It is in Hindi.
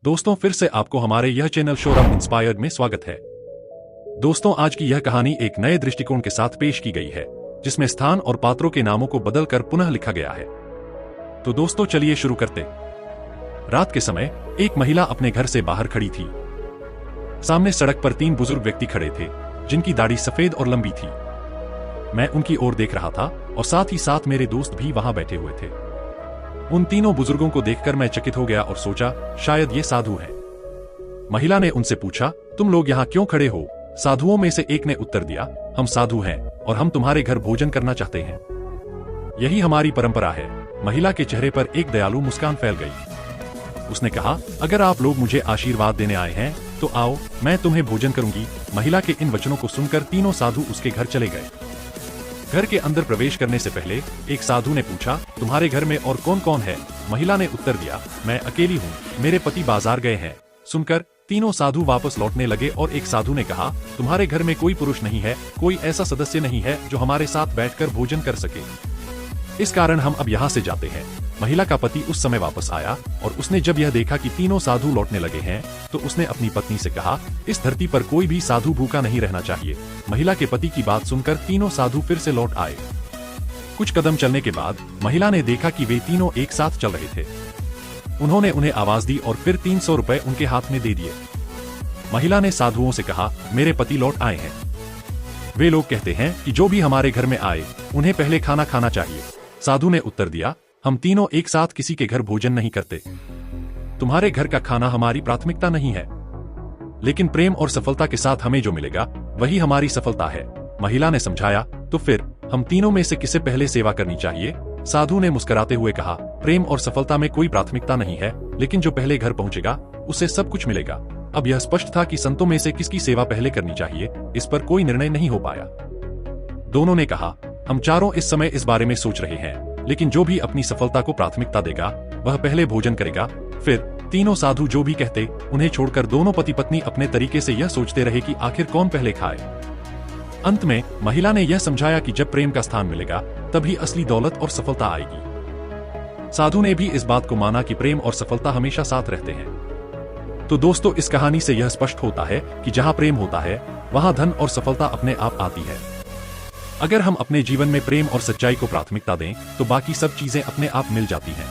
दोस्तों फिर से आपको हमारे यह चैनल शोर ऑफ इंस्पायर्ड में स्वागत है। दोस्तों आज की यह कहानी एक नए दृष्टिकोण के साथ पेश की गई है, जिसमें स्थान और पात्रों के नामों को बदलकर पुनः लिखा गया है। तो दोस्तों चलिए शुरू करते। रात के समय एक महिला अपने घर से बाहर खड़ी थी। सामने सड़क पर 3 बुजुर्ग व्यक्ति खड़े थे, जिनकी दाढ़ी सफेद और लंबी थी। मैं उनकी ओर देख रहा था और साथ ही साथ मेरे दोस्त भी वहां बैठे हुए थे। उन तीनों बुजुर्गों को देखकर मैं चकित हो गया और सोचा शायद ये साधु हैं। महिला ने उनसे पूछा, तुम लोग यहाँ क्यों खड़े हो? साधुओं में से एक ने उत्तर दिया, हम साधु हैं और हम तुम्हारे घर भोजन करना चाहते हैं। यही हमारी परंपरा है। महिला के चेहरे पर एक दयालु मुस्कान फैल गई। उसने कहा, अगर आप लोग मुझे आशीर्वाद देने आए हैं तो आओ, मैं तुम्हें भोजन करूंगी। महिला के इन वचनों को सुनकर तीनों साधु उसके घर चले गए। घर के अंदर प्रवेश करने से पहले एक साधु ने पूछा, तुम्हारे घर में और कौन कौन है? महिला ने उत्तर दिया, मैं अकेली हूँ, मेरे पति बाजार गए हैं। सुनकर तीनों साधु वापस लौटने लगे और एक साधु ने कहा, तुम्हारे घर में कोई पुरुष नहीं है, कोई ऐसा सदस्य नहीं है जो हमारे साथ बैठकर भोजन कर सके। इस कारण हम अब यहाँ से जाते हैं। महिला का पति उस समय वापस आया और उसने जब यह देखा कि तीनों साधु लौटने लगे हैं, तो उसने अपनी पत्नी से कहा, इस धरती पर कोई भी साधु भूखा नहीं रहना चाहिए। महिला के पति की बात सुनकर तीनों साधु फिर से लौट आए। कुछ कदम चलने के बाद महिला ने देखा कि वे तीनों एक साथ चल रहे थे। उन्होंने उन्हें आवाज दी और फिर 300 रुपए उनके हाथ में दे दिए। महिला ने साधुओं से कहा, मेरे पति लौट आए हैं। वे लोग कहते हैं कि जो भी हमारे घर में आए उन्हें पहले खाना खाना चाहिए। साधु ने उत्तर दिया, हम तीनों एक साथ किसी के घर भोजन नहीं करते। तुम्हारे घर का खाना हमारी प्राथमिकता नहीं है, लेकिन प्रेम और सफलता के साथ हमें जो मिलेगा वही हमारी सफलता है। महिला ने समझाया, तो फिर हम तीनों में से किसे पहले सेवा करनी चाहिए? साधु ने मुस्कुराते हुए कहा, प्रेम और सफलता में कोई प्राथमिकता नहीं है, लेकिन जो पहले घर पहुंचेगा उसे सब कुछ मिलेगा। अब यह स्पष्ट था कि संतों में से किसकी सेवा पहले करनी चाहिए, इस पर कोई निर्णय नहीं हो पाया। दोनों ने कहा, हम चारों इस समय इस बारे में सोच रहे हैं, लेकिन जो भी अपनी सफलता को प्राथमिकता देगा वह पहले भोजन करेगा। फिर तीनों साधु जो भी कहते उन्हें छोड़कर दोनों पति पत्नी अपने तरीके से यह सोचते रहे कि आखिर कौन पहले खाए। अंत में महिला ने यह समझाया कि जब प्रेम का स्थान मिलेगा तभी असली दौलत और सफलता आएगी। साधु ने भी इस बात को माना कि प्रेम और सफलता हमेशा साथ रहते हैं। तो दोस्तों इस कहानी से यह स्पष्ट होता है कि जहां प्रेम होता है वहां धन और सफलता अपने आप आती है। अगर हम अपने जीवन में प्रेम और सच्चाई को प्राथमिकता दें तो बाकी सब चीजें अपने आप मिल जाती हैं।